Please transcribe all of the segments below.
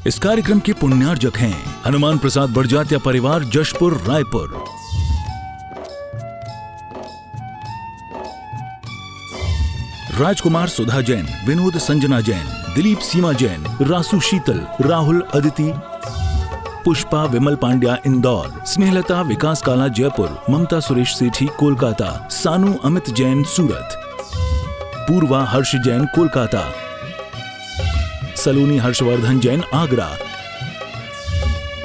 इस कार्यक्रम के पुण्यार्जक हैं हनुमान प्रसाद बड़जात्या परिवार, जशपुर, रायपुर। राजकुमार सुधा जैन, विनोद संजना जैन, दिलीप सीमा जैन, रासु शीतल, राहुल अदिति, पुष्पा विमल पांड्या इंदौर, स्नेहलता विकास काला जयपुर, ममता सुरेश सेठी कोलकाता, सानू अमित जैन सूरत, पूर्वा हर्ष जैन कोलकाता, सलोनी हर्षवर्धन जैन आगरा,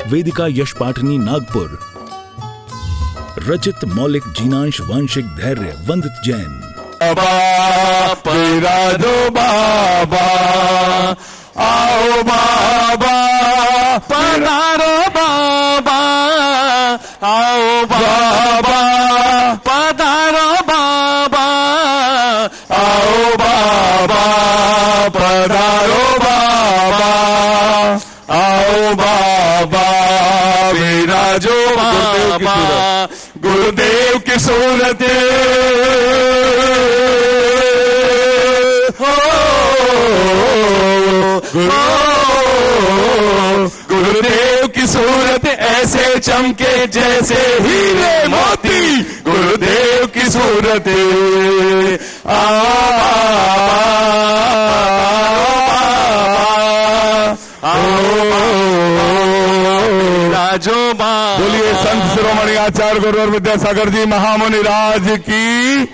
वेदिका यश पाटनी नागपुर, रचित मौलिक जीनांश वांशिक धैर्य वंदित जैन। बाबा राजो बाबा, आओ बाबा पधारो बाबा, आओ बाबा पधारो बाबा, आओ बाबा पधारो बाबा, आओ बाबा विराजो बाबा, गुरुदेव की सूरत गुरुदेव की सूरत ऐसे चमके जैसे हीरे मोती, गुरुदेव की सूरत राजो बाबा। बोलिए संत शिरोमणि आचार्य गुरुवर विद्यासागर जी महामुनि राज की,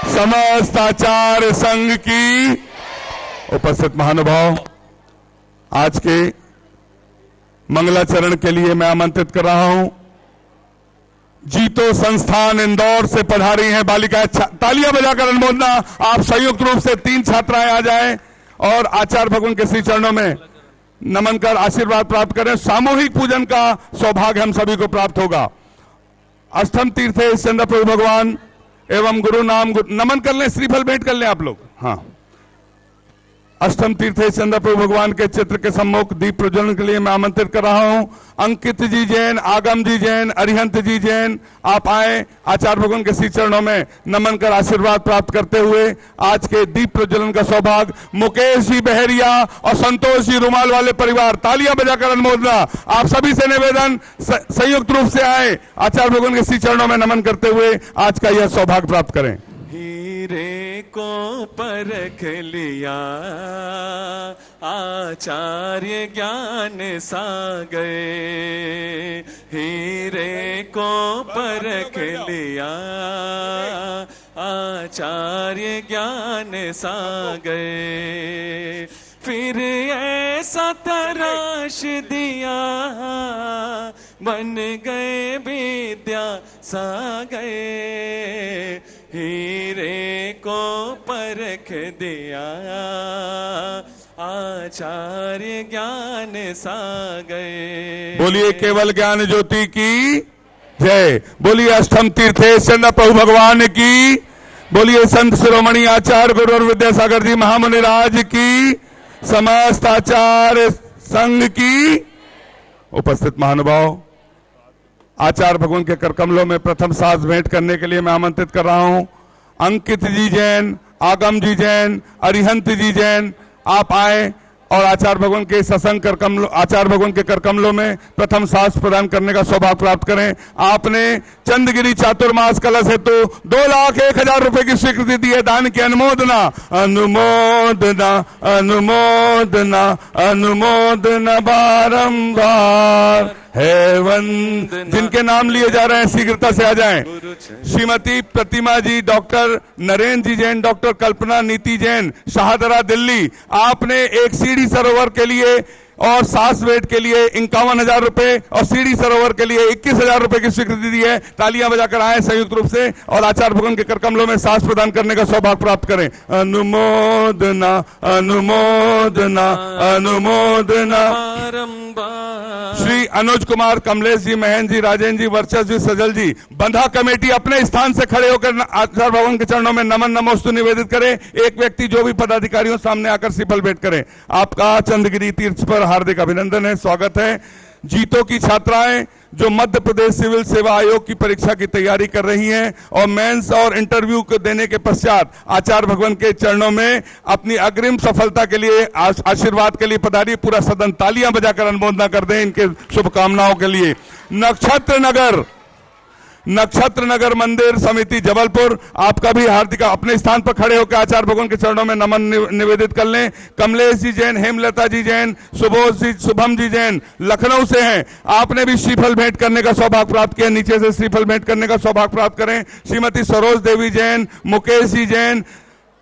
समस्त आचार्य संघ की। उपस्थित महानुभाव, आज के मंगलाचरण के लिए मैं आमंत्रित कर रहा हूं। जीतो संस्थान इंदौर से पधारी हैं बालिकाएं, तालियां बजाकर अनुमोदना। आप संयुक्त रूप से 3 छात्राएं आ जाएं और आचार्य भगवान के श्री चरणों में नमन कर आशीर्वाद प्राप्त करें। सामूहिक पूजन का सौभाग्य हम सभी को प्राप्त होगा। अष्टम तीर्थे चंद्र प्रभु भगवान एवं गुरु नाम नमन कर लें, श्रीफल भेंट कर लें आप लोग। हाँ, अष्टम तीर्थे चंद्र प्रभु भगवान के चित्र के सम्मुख दीप प्रज्वलन के लिए मैं आमंत्रित कर रहा हूं। अंकित जी जैन, आगम जी जैन, अरिहंत जी जैन, आप आए आचार्य भगवान के श्री चरणों में नमन कर आशीर्वाद प्राप्त करते हुए आज के दीप प्रज्वलन का सौभाग्य। मुकेश जी बहरिया और संतोष जी रुमाल वाले परिवार, तालियां बजाकर अनुमोदना। आप सभी से निवेदन, संयुक्त रूप से आए आचार्य भगवान के श्री चरणों में नमन करते हुए आज का यह सौभाग्य प्राप्त करें। हीरे को परख लिया आचार्य ज्ञान सागर, हीरे को परख लिया आचार्य ज्ञान सागर, फिर ऐसा तराश दिया बन गए विद्या सागर, हीरे को परख दिया आचार्य ज्ञान सागर। बोलिए केवल ज्ञान ज्योति की जय। बोलिए अष्टम तीर्थेश चंद्र प्रभु भगवान की। बोलिए संत शिरोमणि आचार्य गुरुवर विद्यासागर जी महामुनि राज की, समस्त आचार्य संघ की। उपस्थित महानुभाव, आचार्य भगवान के कर कमलों में प्रथम सांस भेंट करने के लिए मैं आमंत्रित कर रहा हूं। अंकित जी जैन, आगम जी जैन, अरिहंत जी जैन, आप आए और आचार्य भगवान के सत्संग कर कमलों, आचार्य भगवान के कर कमलों में प्रथम सांस प्रदान करने का सौभाग्य प्राप्त करें। आपने चंद्रगिरी चातुर्मास कलश हेतु 2,01,000 रुपए की स्वीकृति दी है। दान की अनुमोदना, अनुमोदना, अनुमोदना, अनुमोदना बारंबार है वंद। जिनके नाम लिए जा रहे हैं शीघ्रता से आ जाएं। श्रीमती प्रतिमा जी, डॉक्टर नरेंद्र जी जैन, डॉक्टर कल्पना नीति जैन, शाहदरा दिल्ली। आपने एक सीढ़ी सरोवर के लिए और सास वेट के लिए 51,000 रुपए और सीढ़ी सरोवर के लिए 21,000 रुपए की स्वीकृति दी है। तालियां बजाकर आए संयुक्त रूप से और आचार्य भगवान के कर कमलों में सांस प्रदान करने का सौभाग्य प्राप्त करें। अनुमोदना, अनुमोदना, अनुमोदना। श्री अनुज कुमार, कमलेश जी, महेंद्र जी, राजेंद्र जी, वर्चस्व जी, सजल जी। बंधा कमेटी अपने स्थान से खड़े होकर आचार्य भगवान के चरणों में नमन नमोस्तु निवेदित करें। एक व्यक्ति जो भी पदाधिकारियों सामने आकर श्रीफल भेंट करें। आपका चंद्रगिरी तीर्थ पर हार्दिक अभिनंदन है, स्वागत है। जीतो की छात्राएं जो मध्य प्रदेश सिविल सेवा आयोग की परीक्षा की तैयारी कर रही हैं और मेंस और इंटरव्यू को देने के पश्चात आचार्य भगवान के चरणों में अपनी अग्रिम सफलता के लिए आशीर्वाद के लिए पधारी। पूरा सदन तालियां बजाकर अनुमोदना कर दें इनके शुभकामनाओं के लिए। नक्षत्र नगर मंदिर समिति जबलपुर, आपका भी हार्दिक, अपने स्थान पर खड़े होकर आचार्य भगवान के चरणों में नमन निवेदित कर लें। कमलेश जी जैन, हेमलता जी जैन, सुबोध जी, शुभम जी जैन लखनऊ से हैं, आपने भी श्रीफल भेंट करने का सौभाग्य प्राप्त किया, नीचे से श्रीफल भेंट करने का सौभाग्य प्राप्त करें। श्रीमती सरोज देवी जैन, मुकेश जी जैन,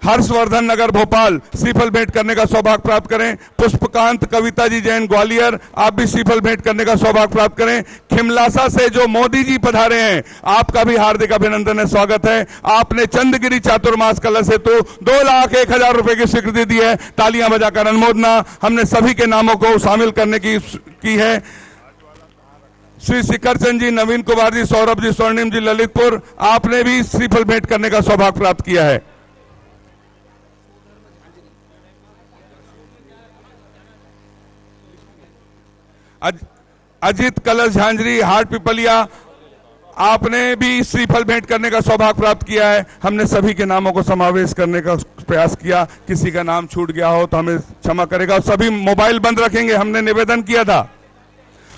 हर्षवर्धन नगर भोपाल श्रीफल भेंट करने का सौभाग्य प्राप्त करें। पुष्पकांत कविता जी जैन ग्वालियर, आप भी श्रीफल भेंट करने का सौभाग्य प्राप्त करें। खिमलासा से जो मोदी जी पधारे हैं, आपका भी हार्दिक अभिनंदन है, स्वागत है। आपने चंद्रगिरी चातुर्मास कलश हेतु 2,01,000 रुपए की स्वीकृति दी है, तालियां बजाकर अनुमोदना हमने सभी के नामों को शामिल करने की है। श्री शिखर चंद जी, नवीन कुमार जी, सौरभ जी, स्वर्णिम जी ललितपुर, आपने भी श्रीफल भेंट करने का सौभाग्य प्राप्त किया है। अजित कलश झांझरी, हाट पिपलिया, आपने भी श्रीफल भेंट करने का सौभाग्य प्राप्त किया है। हमने सभी के नामों को समावेश करने का प्रयास किया, किसी का नाम छूट गया हो तो हमें क्षमा करेगा। सभी मोबाइल बंद रखेंगे, हमने निवेदन किया था।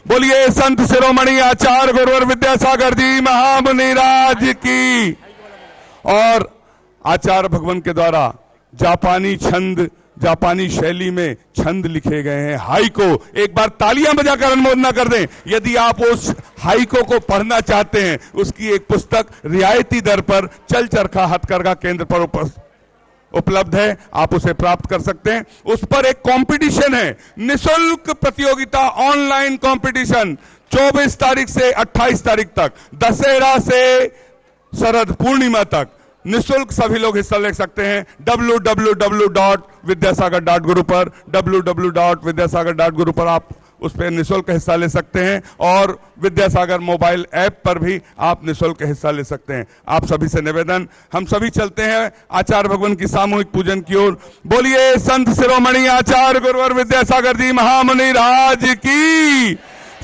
बोलिए संत शिरोमणि आचार्य गुरुवर विद्यासागर जी महामुनिराज की। और आचार्य भगवान के द्वारा जापानी शैली में छंद लिखे गए हैं, हाइको, एक बार तालियां बजाकर अनुमोदना कर दें। यदि आप उस हाइको को पढ़ना चाहते हैं, उसकी एक पुस्तक रियायती दर पर चल चरखा हथकरघा केंद्र पर उपलब्ध है, आप उसे प्राप्त कर सकते हैं। उस पर एक कंपटीशन है, निःशुल्क प्रतियोगिता, ऑनलाइन कंपटीशन 24 तारीख से 28 तारीख तक, दशहरा से शरद पूर्णिमा तक निःशुल्क सभी लोग हिस्सा ले सकते हैं। www.vidyasagar.guru पर www.vidyasagar.guru पर आप उस पर निःशुल्क हिस्सा ले सकते हैं और विद्यासागर मोबाइल ऐप पर भी आप निःशुल्क हिस्सा ले सकते हैं। आप सभी से निवेदन, हम सभी चलते हैं आचार्य भगवान की सामूहिक पूजन की ओर। बोलिए संत शिरोमणि आचार्य गुरुवर विद्यासागर जी महामुनि राज की,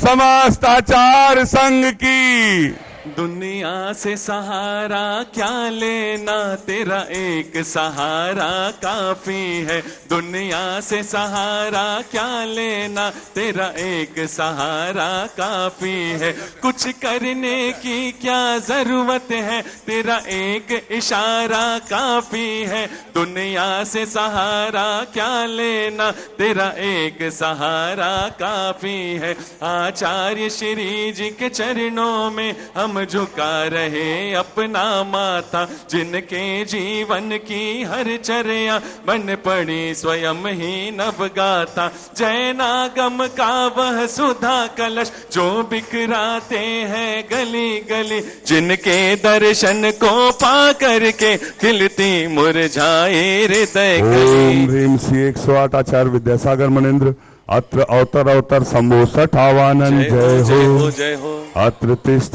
समस्त आचार्य संघ की। दुनिया से सहारा क्या लेना, तेरा एक सहारा काफी है। दुनिया से सहारा क्या लेना, तेरा एक सहारा काफी है। कुछ करने की क्या जरूरत है, तेरा एक इशारा काफी है। दुनिया से सहारा क्या लेना, तेरा एक सहारा काफी है। आचार्य श्री जी के चरणों में हम झुका रहे अपना माथा, जिनके जीवन की हर चर्या बन पड़ी स्वयं ही नवगाथा। जैनागम का वह सुधा कलश जो बिखराते हैं गली गली, जिनके दर्शन को पा करके खिलती मुरझाए हृदय गली। ओम ह्रीम श्री 108 आचार्य विद्यासागर मनेन्द्र अत्र अवतर शंभो सठावानन जय हो जय हो। अत्र तिष्ठ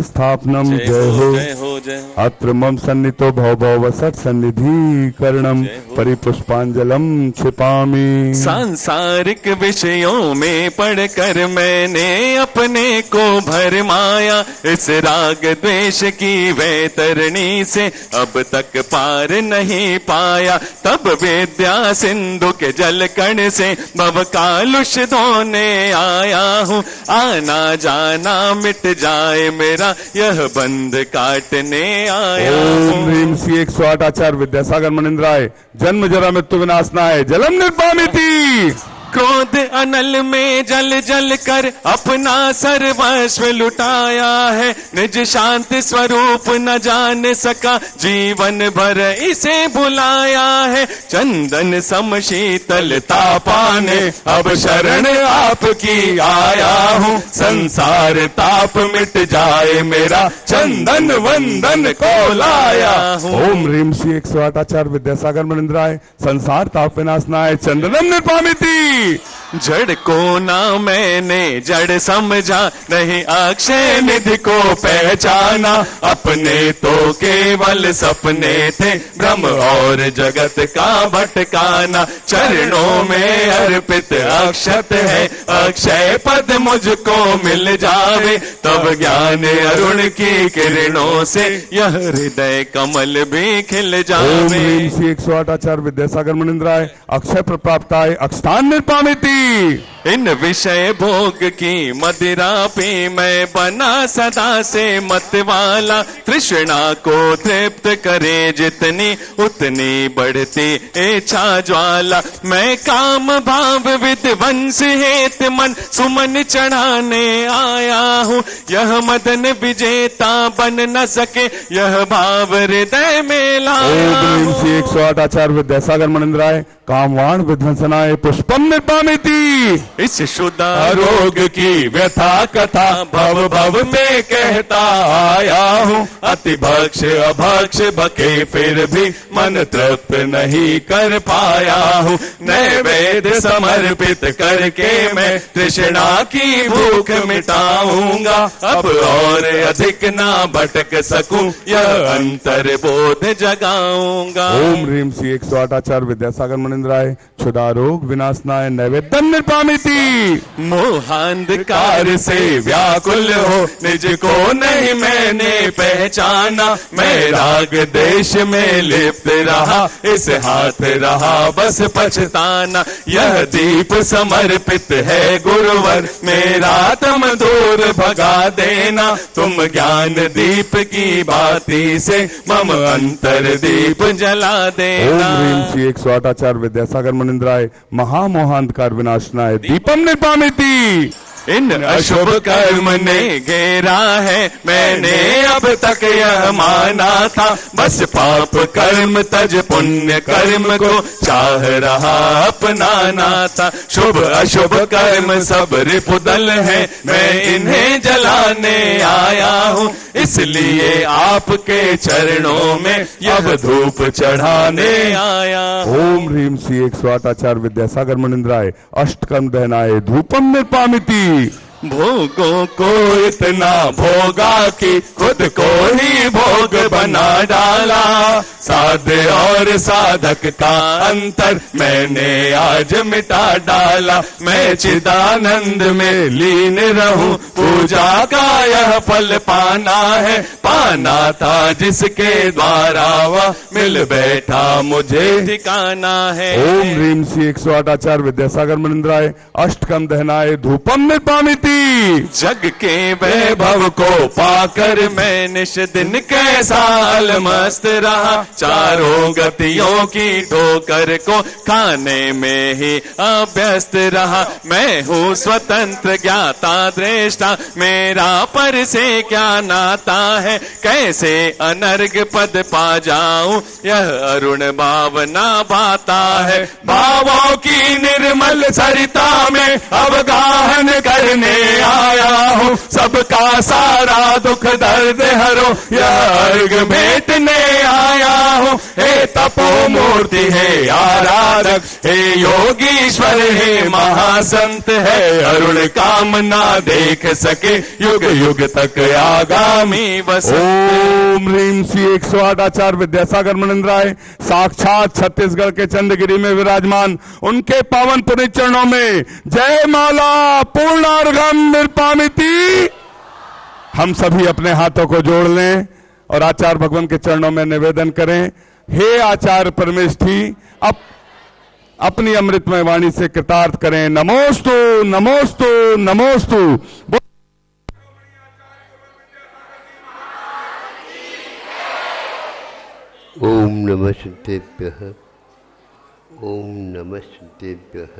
स्थापनम जय हो अत्र मम सन्नितो भव सत् सन्निधि करणम परिपुष्पांजलम छिपामि। सांसारिक विषयों में पढ़कर मैंने अपने को भरमाया, इस राग द्वेष की वैतरणी से अब तक पार नहीं पाया। तब विद्या सिंधु के जल कण से भव कालुष धोने आया हूँ, आना जाना मिट जाए मेरा यह बंध काटने आया हूँ। ओम ह्रीम श्री 108 आचार्य विद्यासागर मनेन्द्राय जन्म जरा मृत्यु विनाशनाय जलम निर्वामिति। क्रोध अनल में जल जल कर अपना सर्वस्व लुटाया है, निज शांति स्वरूप न जान सका जीवन भर इसे बुलाया है। चंदन सम शीतलता पाने अब शरण आपकी आया हूँ, संसार ताप मिट जाए मेरा चंदन वंदन को लाया हूँ। ओम ह्रीम श्री 108 आचार्य विद्यासागर मनेन्द्राय संसार ताप विनाशनाय चंदनम निर्वामिति। जड़ को ना मैंने जड़ समझा, नहीं अक्षय निधि को पहचाना। अपने तो केवल सपने थे, भ्रम और जगत का भटकाना। चरणों में अर्पित अक्षत है, अक्षय पद मुझको मिल जावे। तब ज्ञान अरुण की किरणों से यह हृदय कमल भी खिल जावे। 108 आचार्य विद्यासागर मुनिंद्राय अक्षय प्राप्ताय अक्षतान निर्पामिति। इन विषय भोग की मदिरा पी मैं बना सदा से मतवाला। तृष्णा को तृप्त करे जितनी, उतनी बढ़ती इच्छा ज्वाला। मैं काम भाव विध्वंस हेत मन सुमन चढ़ाने आया हूँ। यह मदन विजेता बन न सके, यह भाव हृदय में लाया हूँ। 108 आचार्य विद्यासागर मुनिंद्राय कामवाण विध्वंसनाय पुष्पम निर्पामिति। इस शुदा रोग की व्यथा कथा भव भव में कहता आया हूँ। अति भक्ष अभक्ष बके फिर भी मन तृप्त नहीं कर पाया हूँ। नैवेद्य समर्पित करके मैं तृष्णा की भूख मिटाऊंगा। अब और अधिक ना भटक सकूं, यह अंतर बोध जगाऊंगा। ओम ह्रीम श्री 108 आचार्य विद्यासागर मुनिंद्राय क्षुधा रोग विनाशनाय नैवेद्यम निर्पामिति। मोहांधकार से व्याकुल हो, निज को नहीं मैंने पहचाना। मैं राग देश में लिप्त रहा, इस हाथ रहा बस पछताना। यह दीप समर्पित है गुरुवर, मेरा तम दूर भगा देना। तुम ज्ञान दीप की बाती से मम अंतर दीप जला देना। ओम ह्रीम श्री 108 आचार्य विद्यासागर मुनिंद्राय महामोहांधकार विनाशनाय दीपम निर्पामिति। इन अशुभ कर्म ने घेरा है, मैंने अब तक यह माना था। बस पाप कर्म तज पुण्य कर्म को चाह रहा अपनाना था। शुभ अशुभ कर्म सब रिपुदल है, मैं इन्हें जलाने आया हूँ। इसलिए आपके चरणों में अब धूप चढ़ाने आया। ओम ह्रीम श्री 108 आचार्य विद्यासागर मुनिंद्राय अष्टकर्म दहनाय धूपम निर्पामिति। भोगों को इतना भोगा कि खुद को ही भोग बना डाला। साध्य और साधक का अंतर मैंने आज मिटा डाला। मैं चिदानंद में लीन रहूं, पूजा का यह फल पाना है। पाना था जिसके द्वारा वह मिल बैठा, मुझे ठिकाना है। ओम ह्रीम श्री 108 आचार्य विद्यासागर मुनिंद्राय अष्टकम दहनाय धूपम निर्पामिति। जग के वैभव को पाकर मैं निश दिन कैसा अलमस्त रहा। चारों गतियों की ठोकर को खाने में ही अभ्यस्त रहा। मैं हूँ स्वतंत्र ज्ञाता दृष्टा, मेरा पर से क्या नाता है। कैसे अनर्घ पद पा जाऊं, यह अरुण भावना भाता है। भावों की निर्मल सरिता में अवगाहन करने आया हूँ। सबका सारा दुख दर्द हरो, यह अर्घ भेंटने आया हूँ। हे तपो मूर्ति है आराधक, हे योगीश्वर है महासंत है। अरुण कामना देख सके युग युग तक आगामी वसंत। ओम ह्रीम श्री 108 आचार्य विद्यासागर मुनिंद्राय साक्षात छत्तीसगढ़ के चंद्रगिरी में विराजमान उनके पावन पुण्य चरणों में जय माला पूर्णार्घम निर्पामिति। हम सभी अपने हाथों को जोड़ लें और आचार्य भगवान के चरणों में निवेदन करें। हे आचार्य परमेष्ठी, अपनी अमृतमय वाणी से कृतार्थ करें। नमोस्तु नमोस्तु नमोस्तु। ओम नमः सिद्धेभ्यः, ओम नमः सिद्धेभ्यः,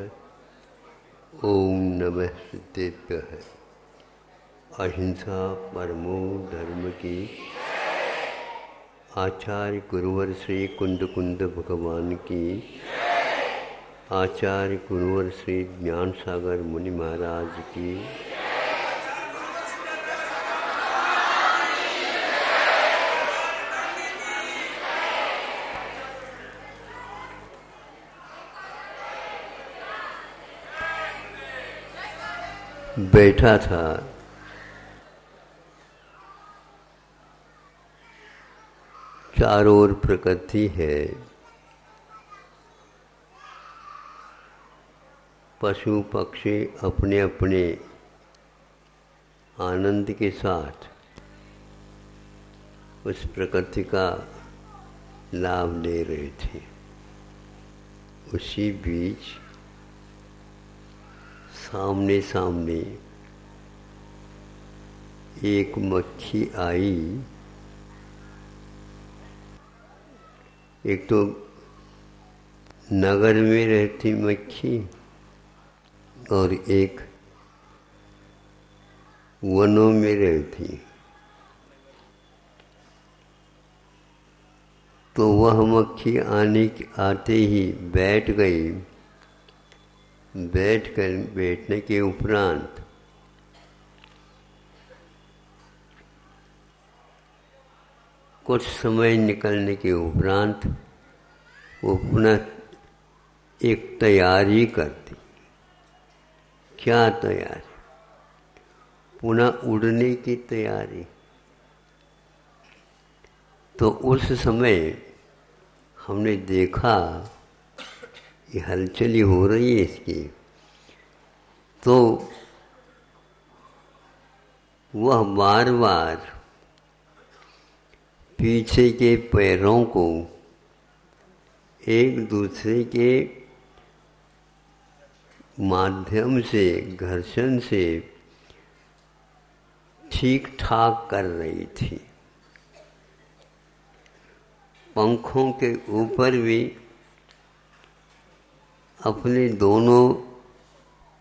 ओम नमः सिद्धेभ्यः। अहिंसा परमो धर्म की। आचार्य गुरुवर श्री कुंद कुंद भगवान की। आचार्य गुरुवर श्री ज्ञान सागर मुनि महाराज की। बैठा था। चारों ओर प्रकृति है, पशु पक्षी अपने अपने आनंद के साथ उस प्रकृति का लाभ ले रहे थे। उसी बीच सामने सामने एक मक्खी आई। एक तो नगर में रहती मक्खी और एक वनों में रहती। तो वह मक्खी आते ही बैठ गई। बैठने के उपरांत कुछ समय निकलने के उपरांत वो पुनः एक तैयारी करती। क्या तैयारी? पुनः उड़ने की तैयारी। तो उस समय हमने देखा कि हलचल हो रही है इसकी। तो वह बार बार पीछे के पैरों को एक दूसरे के माध्यम से, घर्षण से ठीक ठाक कर रही थी। पंखों के ऊपर भी अपने दोनों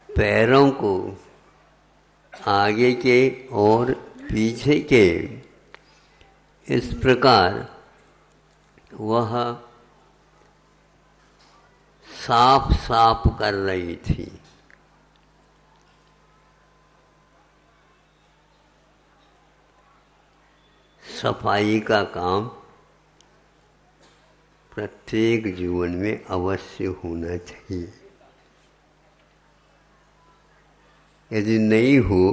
पैरों को आगे के और पीछे के इस प्रकार वह साफ साफ कर रही थी। सफाई का काम प्रत्येक जीवन में अवश्य होना चाहिए। यदि नहीं हो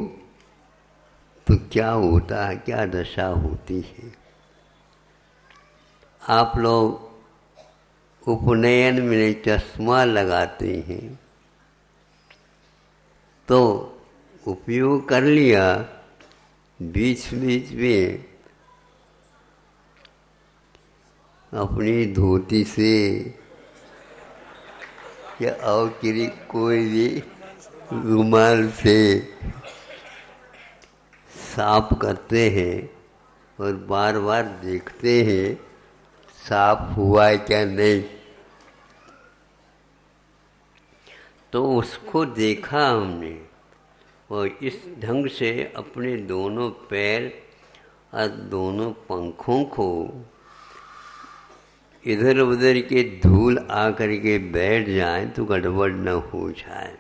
तो क्या होता है, क्या दशा होती है। आप लोग उपनयन में चश्मा लगाते हैं तो उपयोग कर लिया, बीच बीच में अपनी धोती से या और कोई भी रुमाल से साफ करते हैं और बार बार देखते हैं साफ हुआ है क्या नहीं। तो उसको देखा हमने और इस ढंग से अपने दोनों पैर और दोनों पंखों को इधर उधर के धूल आकर के बैठ जाए तो गड़बड़ न हो जाए।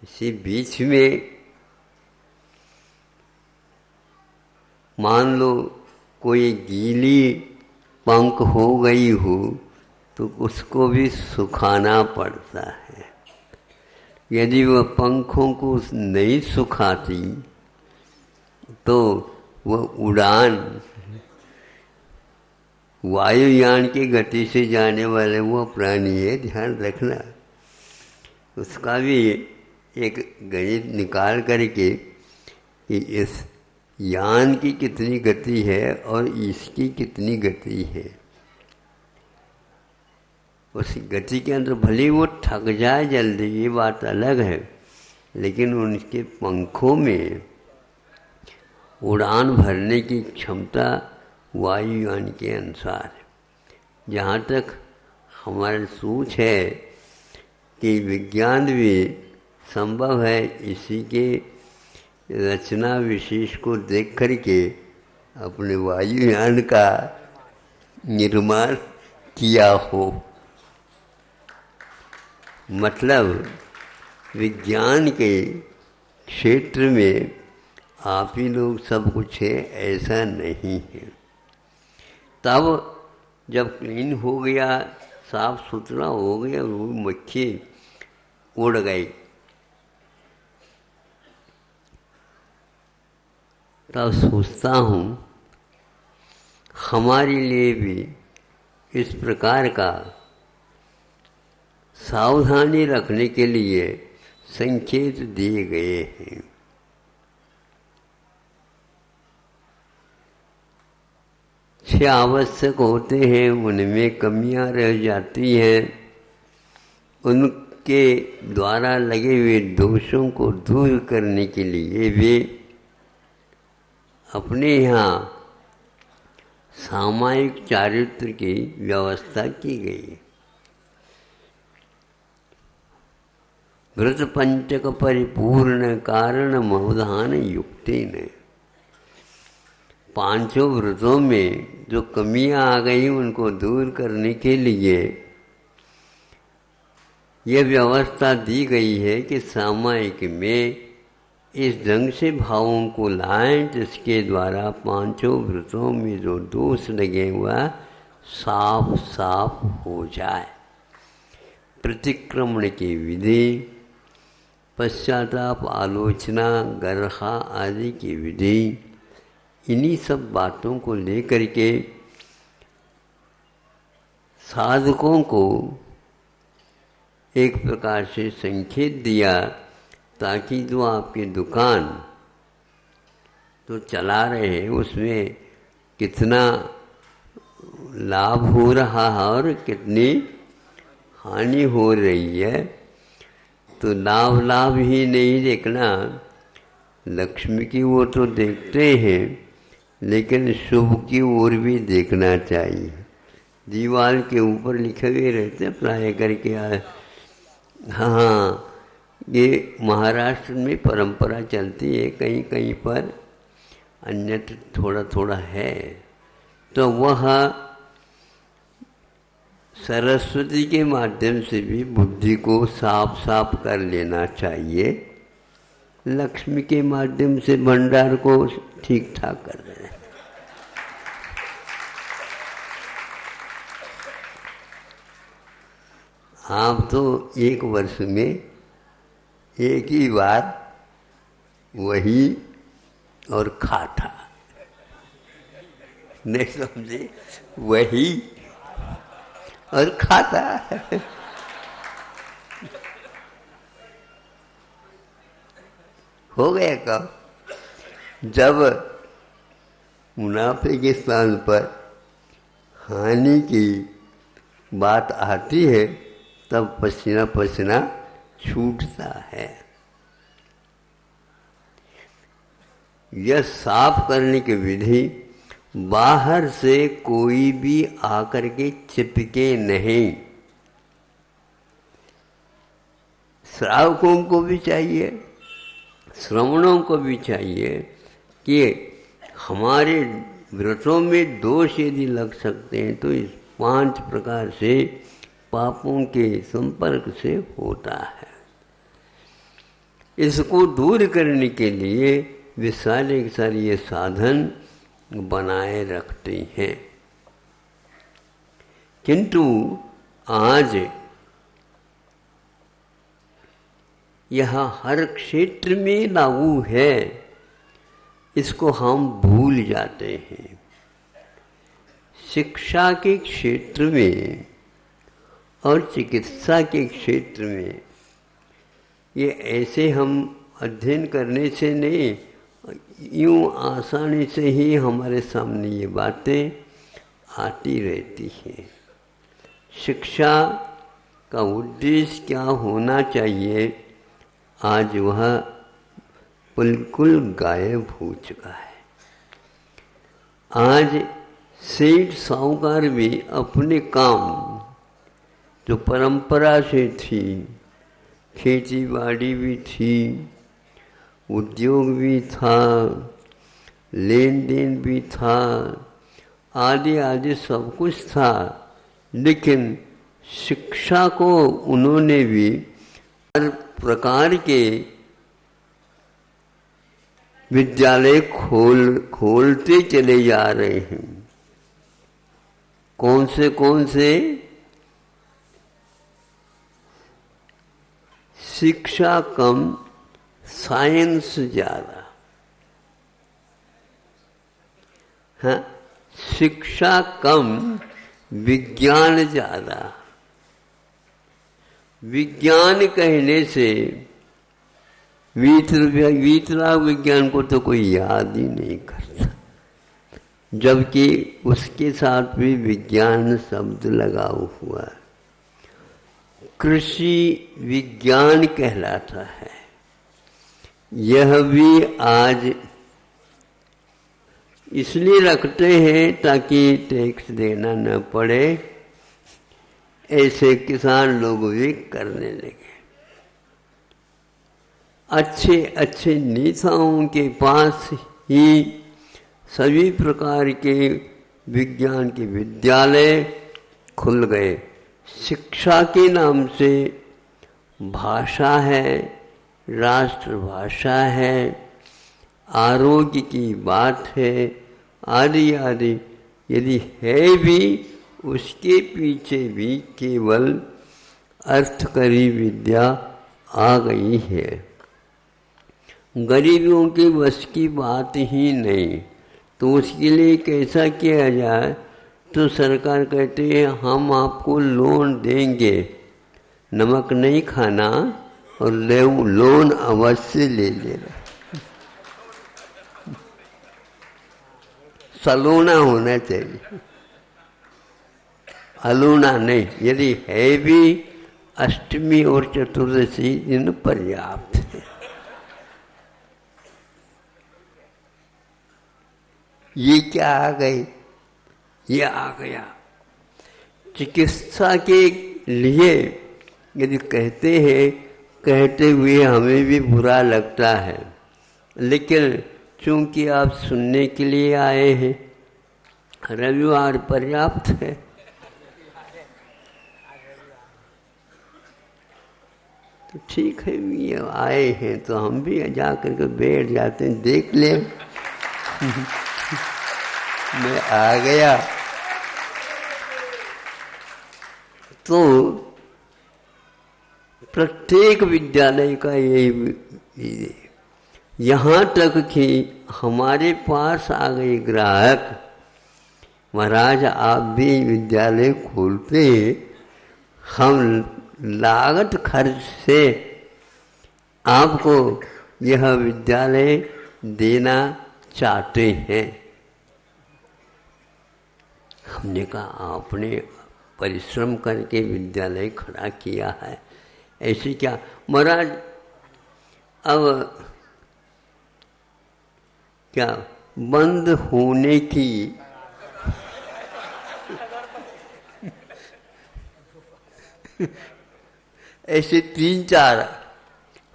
इसी बीच में मान लो कोई गीली पंख हो गई हो तो उसको भी सुखाना पड़ता है। यदि वह पंखों को नहीं सुखाती तो वह उड़ान, वायुयान की गति से जाने वाले वो प्राणी है, ध्यान रखना। उसका भी एक गणित निकाल करके कि इस यान की कितनी गति है और इसकी कितनी गति है। उस गति के अंदर भले वो थक जाए जल्दी, ये बात अलग है, लेकिन उनके पंखों में उड़ान भरने की क्षमता वायुयान के अनुसार है। जहाँ तक हमारी सोच है कि विज्ञान भी संभव है इसी के रचना विशेष को देख करके अपने वायुयान का निर्माण किया हो। मतलब विज्ञान के क्षेत्र में आप ही लोग सब कुछ है ऐसा नहीं है। तब जब क्लीन हो गया, साफ सुथरा हो गया, वो मक्खी उड़ गई। तब सोचता हूँ हमारे लिए भी इस प्रकार का सावधानी रखने के लिए संकेत दिए गए हैं। छह आवश्यक होते हैं, उनमें कमियां रह जाती हैं, उनके द्वारा लगे हुए दोषों को दूर करने के लिए वे अपने यहाँ सामायिक चारित्र की व्यवस्था की गई। व्रत पंचक परिपूर्ण कारण मवधान युक्ति ने, पांचों व्रतों में जो कमियां आ गई उनको दूर करने के लिए यह व्यवस्था दी गई है कि सामायिक में इस ढंग से भावों को लाएं जिसके द्वारा पांचों व्रतों में जो दोष लगे हुआ साफ साफ हो जाए। प्रतिक्रमण की विधि, पश्चाताप, आलोचना, गर्हा आदि की विधि, इन्हीं सब बातों को लेकर के साधकों को एक प्रकार से संकेत दिया, ताकि जो आपकी दुकान तो चला रहे हैं उसमें कितना लाभ हो रहा है और कितनी हानि हो रही है, तो लाभ ही नहीं देखना, लक्ष्मी की ओर तो देखते हैं लेकिन शुभ की ओर भी देखना चाहिए। दीवार के ऊपर लिखे हुए रहते प्राय करके हाँ, ये महाराष्ट्र में परंपरा चलती है, कहीं कहीं पर अन्यत्र थोड़ा थोड़ा है। तो वह सरस्वती के माध्यम से भी बुद्धि को साफ साफ कर लेना चाहिए, लक्ष्मी के माध्यम से भंडार को ठीक ठाक कर देना। आप तो एक वर्ष में एक ही बार वही और खाता, नहीं समझे, वही और खाता हो गया कब? जब मुनाफे के स्थान पर हानि की बात आती है तब पसीना पसीना छूटता है। यह साफ करने की विधि, बाहर से कोई भी आकर के चिपके नहीं। श्रावकों को भी चाहिए, श्रवणों को भी चाहिए कि हमारे व्रतों में दोष यदि लग सकते हैं तो इस 5 प्रकार से पापों के संपर्क से होता है। इसको दूर करने के लिए वे सारे के सारे ये साधन बनाए रखते हैं। किंतु आज यह हर क्षेत्र में लागू है, इसको हम भूल जाते हैं। शिक्षा के क्षेत्र में और चिकित्सा के क्षेत्र में ये ऐसे हम अध्ययन करने से नहीं, यूँ आसानी से ही हमारे सामने ये बातें आती रहती हैं। शिक्षा का उद्देश्य क्या होना चाहिए, आज वह बिल्कुल गायब हो चुका है। आज सेठ साहूकार भी अपने काम जो परंपरा से थी, खेती बाड़ी भी थी, उद्योग भी था, लेन देन भी था, आदि आदि सब कुछ था, लेकिन शिक्षा को उन्होंने भी हर प्रकार के विद्यालय खोलते चले जा रहे हैं। कौन से शिक्षा कम, साइंस ज़्यादा। हाँ, शिक्षा कम विज्ञान ज़्यादा। विज्ञान कहने से वीतराग विज्ञान को तो कोई याद ही नहीं करता, जबकि उसके साथ भी विज्ञान शब्द लगा हुआ है। कृषि विज्ञान कहलाता है। यह भी आज इसलिए रखते हैं ताकि टैक्स देना न पड़े, ऐसे किसान लोग भी करने लगे। अच्छे अच्छे नेताओं के पास ही सभी प्रकार के विज्ञान के विद्यालय खुल गए। शिक्षा के नाम से भाषा है, राष्ट्रभाषा है, आरोग्य की बात है, आदि आदि यदि है भी, उसके पीछे भी केवल अर्थकरी विद्या आ गई है। गरीबों के बस की बात ही नहीं। तो उसके लिए कैसा किया जाए? तो सरकार कहती है हम आपको लोन देंगे, नमक नहीं खाना और लोन अवश्य ले लेना। सलोना होना चाहिए, अलोना नहीं। यदि है भी, अष्टमी और चतुर्दशी दिन पर्याप्त है। ये क्या आ गई? ये आ गया। चिकित्सा के लिए यदि कहते हैं, कहते हुए हमें भी बुरा लगता है, लेकिन चूंकि आप सुनने के लिए आए हैं, रविवार पर्याप्त है। तो ठीक है, ये आए हैं तो हम भी जा करके बैठ जाते हैं, देख ले। मैं आ गया तो प्रत्येक विद्यालय का यही, यहाँ तक कि हमारे पास आ गए ग्राहक, महाराज आप भी विद्यालय खोलते हैं, हम लागत खर्च से आपको यह विद्यालय देना चाहते हैं। हमने कहा आपने परिश्रम करके विद्यालय खड़ा किया है, ऐसे क्या? महाराज अब क्या बंद होने की ऐसे 3-4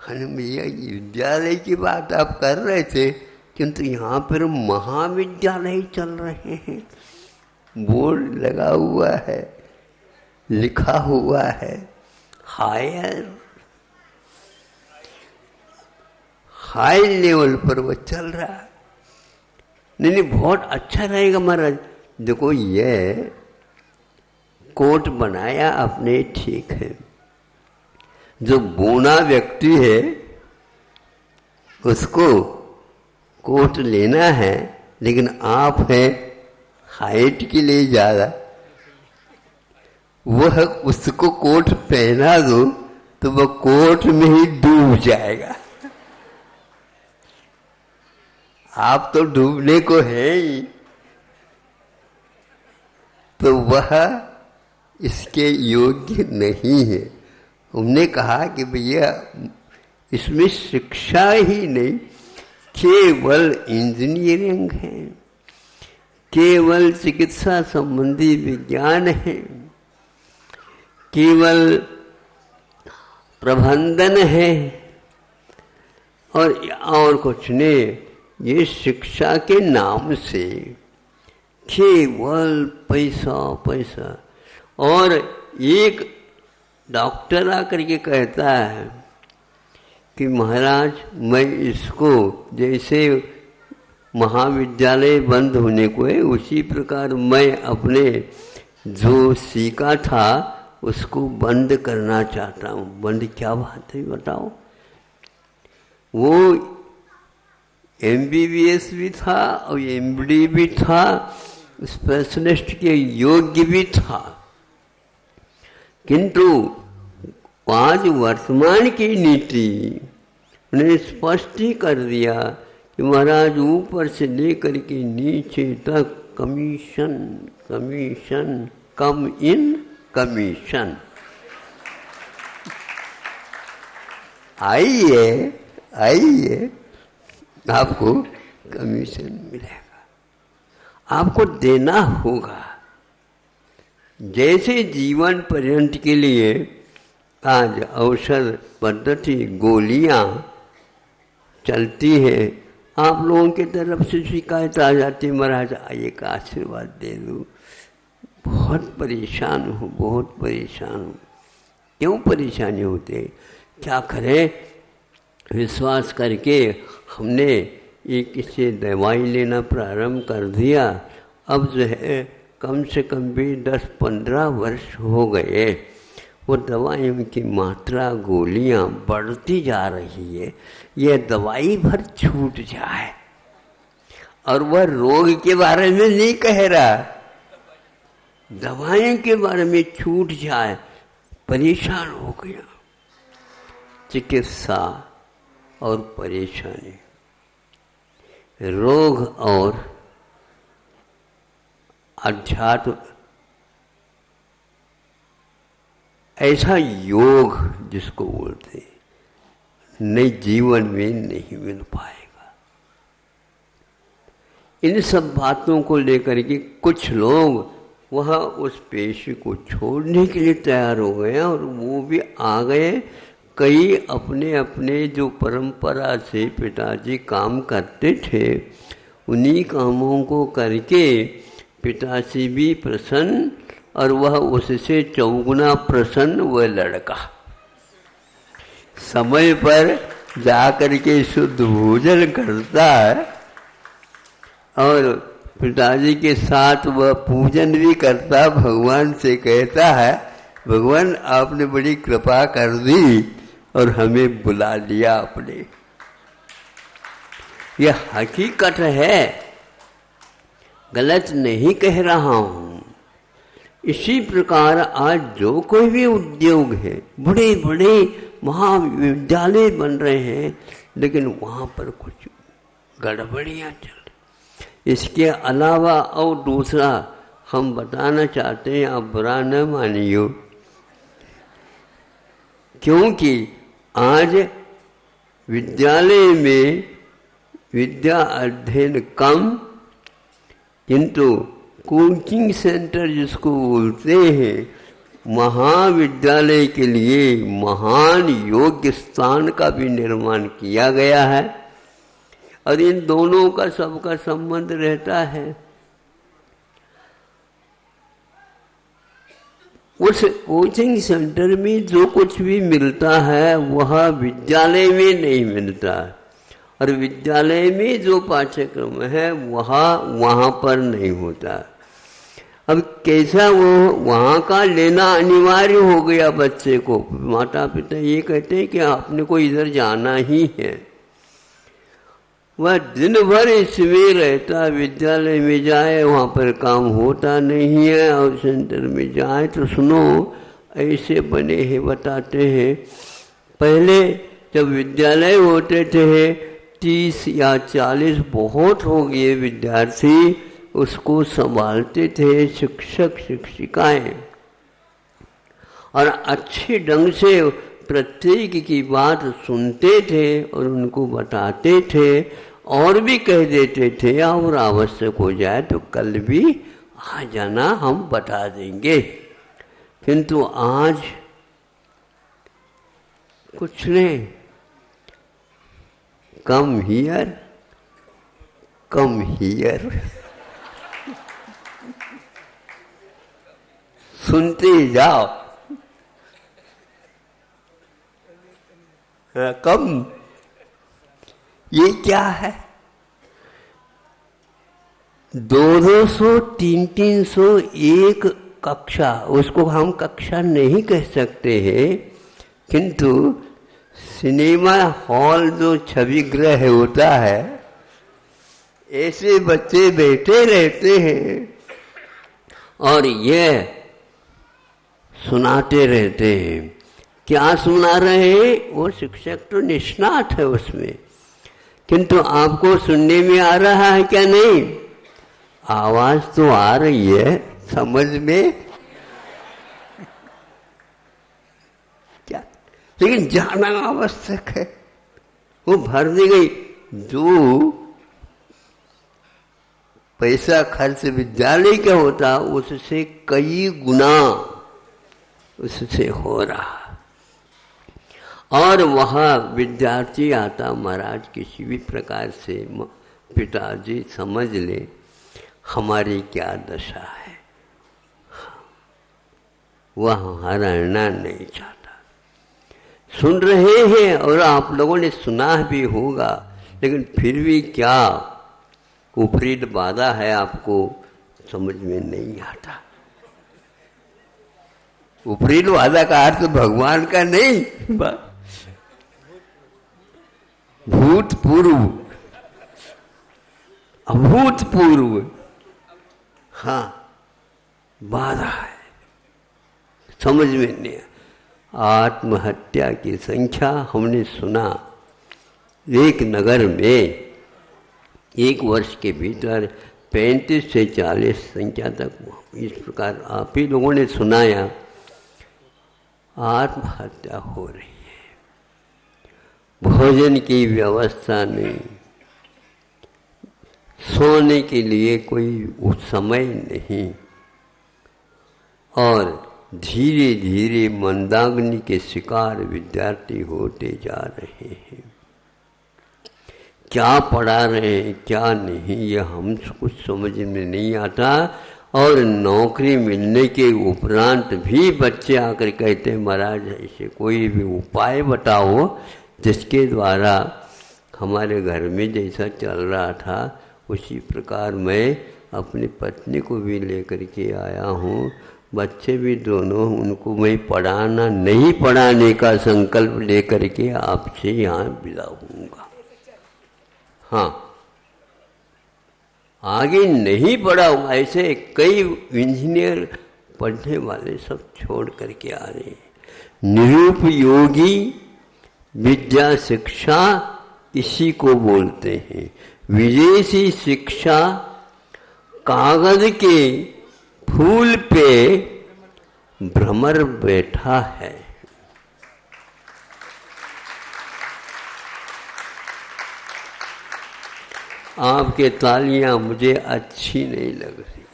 भैया विद्यालय की बात आप कर रहे थे, किंतु यहाँ पर महाविद्यालय चल रहे हैं, बोर्ड लगा हुआ है, लिखा हुआ है हाई लेवल पर वो चल रहा है। नहीं, बहुत अच्छा रहेगा महाराज। देखो ये कोट बनाया आपने, ठीक है, जो बोना व्यक्ति है उसको कोट लेना है, लेकिन आप हैं हाइट के लिए ज़्यादा, वह उसको कोट पहना दो तो वह कोट में ही डूब जाएगा। आप तो डूबने को है ही, तो वह इसके योग्य नहीं है। हमने कहा कि भैया इसमें शिक्षा ही नहीं, केवल इंजीनियरिंग है, केवल चिकित्सा संबंधी विज्ञान है, केवल प्रबंधन है और कुछ नहीं। ये शिक्षा के नाम से केवल पैसा पैसा। और एक डॉक्टर आकर के कहता है कि महाराज मैं इसको, जैसे महाविद्यालय बंद होने को है उसी प्रकार मैं अपने जो सीखा था उसको बंद करना चाहता हूँ। बंद क्या बात है बताओ? वो MBBS भी था और MD भी था, स्पेशलिस्ट के योग्य भी था। किंतु आज वर्तमान की नीति उन्हें स्पष्ट ही कर दिया कि महाराज ऊपर से लेकर के नीचे तक कमीशन कमीशन कम इन कमीशन। आइए आइए, आपको कमीशन मिलेगा, आपको देना होगा। जैसे जीवन पर्यंत के लिए आज औषध पद्धति गोलियां चलती है, आप लोगों की तरफ से शिकायत आ जाती, महाराज एक आशीर्वाद दे दो, बहुत परेशान हूँ, बहुत परेशान हूँ। क्यों परेशानी होते, क्या करें? विश्वास करके हमने एक इससे दवाई लेना प्रारंभ कर दिया। अब जो है कम से कम भी 10-15 वर्ष हो गए, वो दवाइयों की मात्रा गोलियां बढ़ती जा रही है। ये दवाई भर छूट जाए, और वह रोग के बारे में नहीं कह रहा, दवाइयों के बारे में छूट जाए, परेशान हो गया। चिकित्सा और परेशानी, रोग और अध्यात्म, ऐसा योग जिसको बोलते हैं, नए जीवन में नहीं मिल पाएगा। इन सब बातों को लेकर के कुछ लोग वह उस पेशे को छोड़ने के लिए तैयार हो गए, और वो भी आ गए। कई अपने अपने जो परंपरा से पिताजी काम करते थे, उन्हीं कामों को करके पिताजी भी प्रसन्न, और वह उससे चौगुना प्रसन्न। वह लड़का समय पर जाकर के शुद्ध भोजन करता है, और पिताजी के साथ वह पूजन भी करता, भगवान से कहता है, भगवान आपने बड़ी कृपा कर दी और हमें बुला लिया आपने। यह हकीकत है, गलत नहीं कह रहा हूं। इसी प्रकार आज जो कोई भी उद्योग है, बड़े बड़े महाविद्यालय बन रहे हैं, लेकिन वहाँ पर कुछ गड़बड़ियाँ चल रही। इसके अलावा और दूसरा हम बताना चाहते हैं, आप बुरा न मानियो, क्योंकि आज विद्यालय में विद्या अध्ययन कम, किंतु कोचिंग सेंटर जिसको बोलते हैं, महाविद्यालय के लिए महान योग्य स्थान का भी निर्माण किया गया है, और इन दोनों का सबका संबंध रहता है। उस कोचिंग सेंटर में जो कुछ भी मिलता है वह विद्यालय में नहीं मिलता, और विद्यालय में जो पाठ्यक्रम है वहाँ पर नहीं होता। अब कैसा वो वहाँ का लेना अनिवार्य हो गया बच्चे को। माता पिता ये कहते हैं कि आपने को इधर जाना ही है, वह दिन भर इसमें रहता, विद्यालय में जाए वहाँ पर काम होता नहीं है, और सेंटर में जाए तो सुनो ऐसे बने हैं, बताते हैं। पहले जब विद्यालय होते थे 30 या 40 बहुत हो गए विद्यार्थी, उसको संभालते थे शिक्षक शिक्षिकाएं, और अच्छे ढंग से प्रत्येक की बात सुनते थे और उनको बताते थे, और भी कह देते थे और आवश्यक हो जाए तो कल भी आ जाना, हम बता देंगे। किंतु आज कुछ नहीं, कम हियर कम हियर, सुनते जाओ, कम। ये क्या है? 200 300 एक कक्षा, उसको हम कक्षा नहीं कह सकते हैं, किंतु सिनेमा हॉल जो छवि गृह होता है ऐसे बच्चे बैठे रहते हैं और ये सुनाते रहते हैं। क्या सुना रहे हैं? वो शिक्षक तो निष्णात है उसमें, किंतु आपको सुनने में आ रहा है क्या? नहीं, आवाज तो आ रही है, समझ में क्या, लेकिन जाना आवश्यक है। वो भर दी गई। जो पैसा खर्च विद्यालय का होता उससे कई गुना उससे हो रहा। और वहाँ विद्यार्थी आता, महाराज किसी भी प्रकार से पिताजी समझ ले हमारी क्या दशा है, वह हराना नहीं चाहता। सुन रहे हैं और आप लोगों ने सुना भी होगा, लेकिन फिर भी क्या विपरीत बाधा है आपको समझ में नहीं आता। विपरीत बाधा का अर्थ भगवान का नहीं, भूतपूर्व, अभूतपूर्व, हाँ बाधा है, समझ में नहीं। आत्महत्या की संख्या हमने सुना एक नगर में एक वर्ष के भीतर 35 से 40 संख्या तक, इस प्रकार आप ही लोगों ने सुनाया, आत्महत्या हो रही है। भोजन की व्यवस्था नहीं, सोने के लिए कोई समय नहीं, और धीरे धीरे मंदाग्नि के शिकार विद्यार्थी होते जा रहे हैं। क्या पढ़ा रहे हैं क्या नहीं, ये हम कुछ समझ में नहीं आता। और नौकरी मिलने के उपरांत भी बच्चे आकर कहते हैं महाराज ऐसे कोई भी उपाय बताओ जिसके द्वारा हमारे घर में जैसा चल रहा था उसी प्रकार मैं अपनी पत्नी को भी लेकर के आया हूँ, बच्चे भी दोनों, उनको मैं पढ़ाना नहीं पढ़ाने का संकल्प लेकर के आपसे यहाँ विदा होऊंगा। हाँ, आगे नहीं पढ़ाऊंगा। ऐसे कई इंजीनियर पढ़ने वाले सब छोड़ करके आ रहे हैं। निरुपयोगी विद्या शिक्षा इसी को बोलते हैं। विदेशी शिक्षा कागज के फूल पे भ्रमर बैठा है। आपके तालियां मुझे अच्छी नहीं लग रही।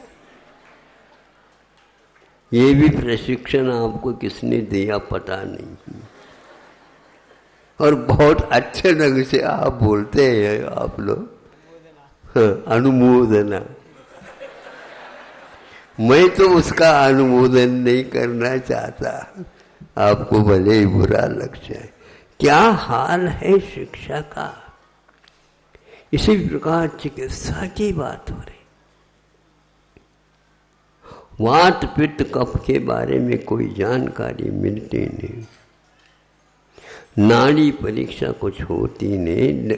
ये भी प्रशिक्षण आपको किसने दिया पता नहीं, और बहुत अच्छे ढंग से आप बोलते हैं आप लोग। अनुमोदना, मैं तो उसका अनुमोदन नहीं करना चाहता, आपको भले ही बुरा लग जाए। क्या हाल है शिक्षा का। इसी प्रकार चिकित्सा की बात हो रही। वात पित्त कफ के बारे में कोई जानकारी मिलती नहीं, नाड़ी परीक्षा कुछ होती नहीं।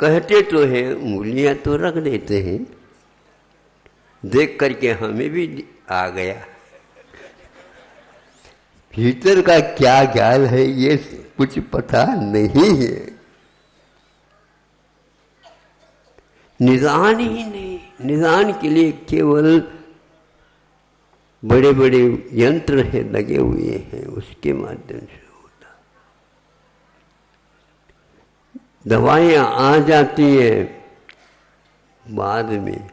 कहते तो हैं, उंगलियां तो रख देते हैं, देख करके हमें भी आ गया। भीतर का क्या ख्याल है ये कुछ पता नहीं है। निदान ही नहीं, निदान के लिए केवल बड़े बड़े यंत्र है लगे हुए हैं, उसके माध्यम से होता। दवाइयां आ जाती हैं बाद में,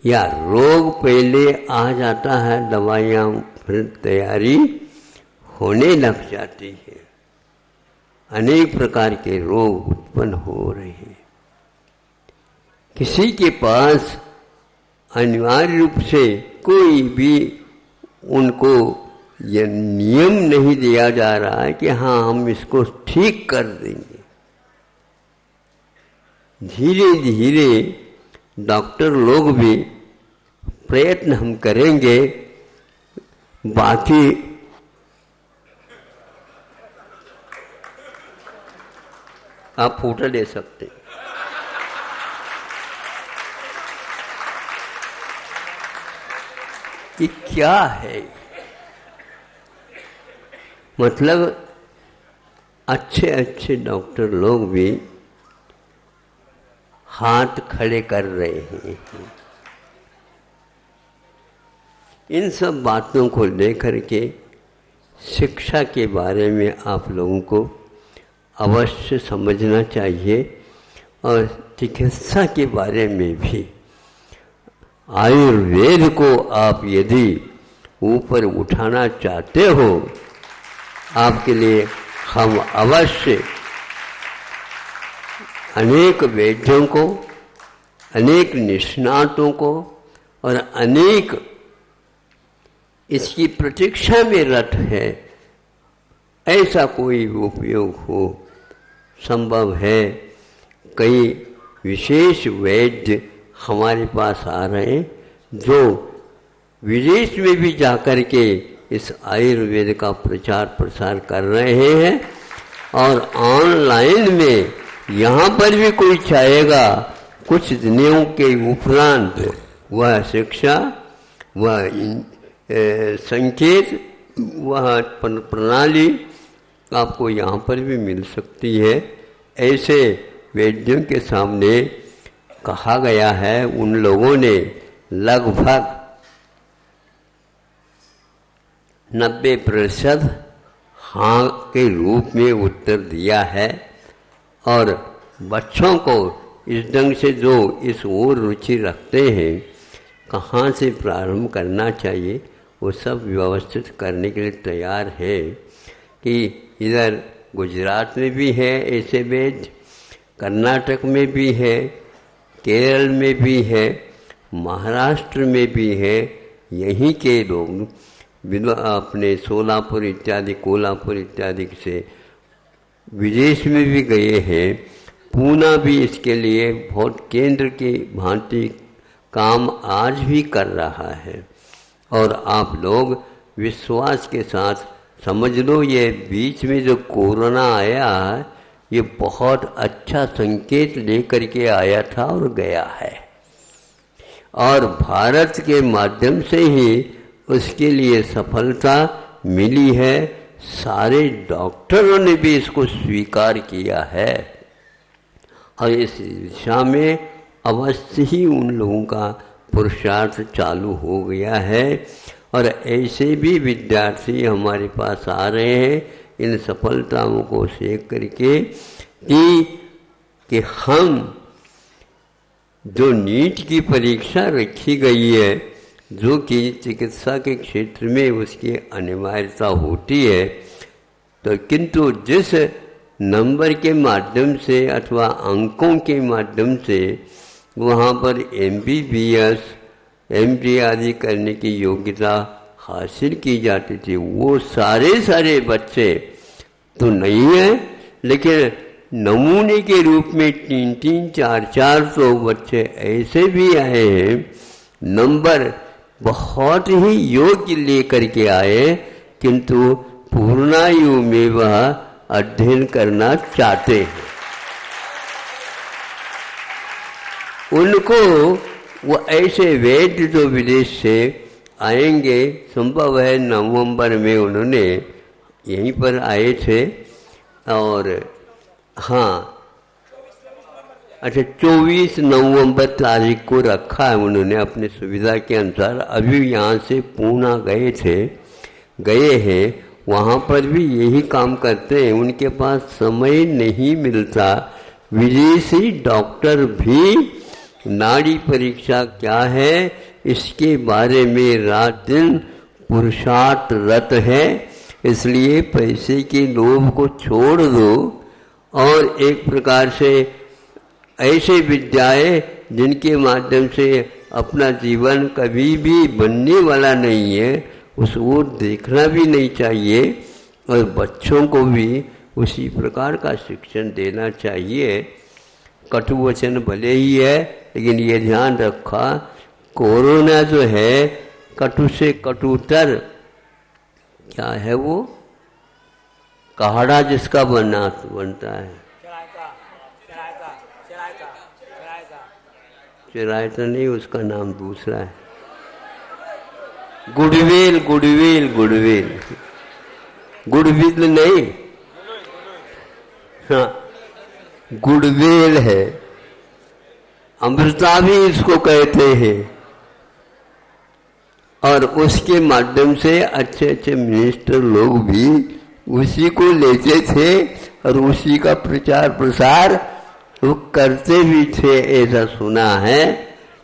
या रोग पहले आ जाता है, दवाइयां फिर तैयारी होने लग जाती है। अनेक प्रकार के रोग उत्पन्न हो रहे हैं। किसी के पास अनिवार्य रूप से कोई भी उनको यह नियम नहीं दिया जा रहा है कि हाँ हम इसको ठीक कर देंगे। धीरे धीरे डॉक्टर लोग भी प्रयत्न हम करेंगे, बाकी आप फोटो ले सकते हैं। ये क्या है। मतलब अच्छे अच्छे डॉक्टर लोग भी हाथ खड़े कर रहे हैं। इन सब बातों को लेकर के शिक्षा के बारे में आप लोगों को अवश्य समझना चाहिए और चिकित्सा के बारे में भी। आयुर्वेद को आप यदि ऊपर उठाना चाहते हो, आपके लिए हम अवश्य अनेक वैद्यों को, अनेक निष्णातों को और अनेक इसकी प्रतीक्षा में रत है, ऐसा कोई उपयोग हो संभव है। कई विशेष वैद्य हमारे पास आ रहे हैं जो विदेश में भी जाकर के इस आयुर्वेद का प्रचार प्रसार कर रहे हैं और ऑनलाइन में यहाँ पर भी कोई चाहेगा कुछ दिनों के उपरांत वह शिक्षा, वह संकेत, वह प्रणाली आपको यहाँ पर भी मिल सकती है। ऐसे वैद्यों के सामने कहा गया है, उन लोगों ने लगभग 90% हाँ के रूप में उत्तर दिया है और बच्चों को इस ढंग से जो इस ओर रुचि रखते हैं, कहाँ से प्रारंभ करना चाहिए वो सब व्यवस्थित करने के लिए तैयार है। कि इधर गुजरात में भी है ऐसे वैद्य, कर्नाटक में भी है, केरल में भी है, महाराष्ट्र में भी है। यहीं के लोग अपने सोलापुर इत्यादि, कोल्हापुर इत्यादि से विदेश में भी गए हैं। पूना भी इसके लिए बहुत केंद्र की भांति काम आज भी कर रहा है। और आप लोग विश्वास के साथ समझ लो, ये बीच में जो कोरोना आया है, ये बहुत अच्छा संकेत लेकर के आया था और गया है। और भारत के माध्यम से ही उसके लिए सफलता मिली है। सारे डॉक्टरों ने भी इसको स्वीकार किया है और इस दिशा में अवश्य ही उन लोगों का पुरुषार्थ चालू हो गया है। और ऐसे भी विद्यार्थी हमारे पास आ रहे हैं इन सफलताओं को सेक करके कि हम जो नीट की परीक्षा रखी गई है, जो कि चिकित्सा के क्षेत्र में उसकी अनिवार्यता होती है, तो किंतु जिस नंबर के माध्यम से अथवा अंकों के माध्यम से वहाँ पर MBBS, MD आदि करने की योग्यता हासिल की जाती थी, वो सारे बच्चे तो नहीं हैं, लेकिन नमूने के रूप में 300, 400 बच्चे ऐसे भी आए हैं, नंबर बहुत ही योग्य लेकर के आए, किंतु पूर्णायु में वह अध्ययन करना चाहते हैं। उनको वो ऐसे वैद्य जो विदेश से आएंगे, संभव है नवंबर में उन्होंने यहीं पर आए थे। और हाँ, अच्छा 24 नवंबर तारीख को रखा है उन्होंने अपने सुविधा के अनुसार। अभी यहाँ से पूना गए हैं, वहाँ पर भी यही काम करते हैं, उनके पास समय नहीं मिलता। विदेशी डॉक्टर भी नाड़ी परीक्षा क्या है इसके बारे में रात दिन पुरुषार्थरत है। इसलिए पैसे के लोभ को छोड़ दो और एक प्रकार से ऐसे विद्याएं जिनके माध्यम से अपना जीवन कभी भी बनने वाला नहीं है, उस ओर देखना भी नहीं चाहिए और बच्चों को भी उसी प्रकार का शिक्षण देना चाहिए। कटु वचन भले ही है, लेकिन ये ध्यान रखा, कोरोना जो है कटु से कटुतर, क्या है वो काढ़ा जिसका बनता है, चिरायता नहीं, उसका नाम दूसरा है, गुडविल गुडविल गुडविल, गुडविल नहीं, हाँ गुडविल है। अमृता भी इसको कहते हैं और उसके माध्यम से अच्छे अच्छे मिनिस्टर लोग भी उसी को लेते थे और उसी का प्रचार प्रसार वो करते भी थे, ऐसा सुना है।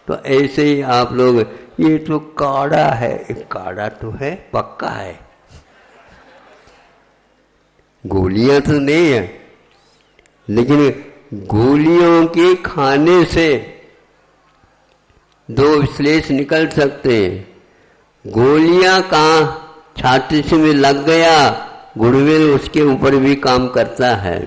तो ऐसे ही आप लोग, ये तो काढ़ा है, काढ़ा तो है पक्का है, गोलियां तो नहीं है, लेकिन गोलियों के खाने से दो विश्लेष निकल सकते हैं। गोलियां कहाँ छाती से में लग गया, गुडविल उसके ऊपर भी काम करता है।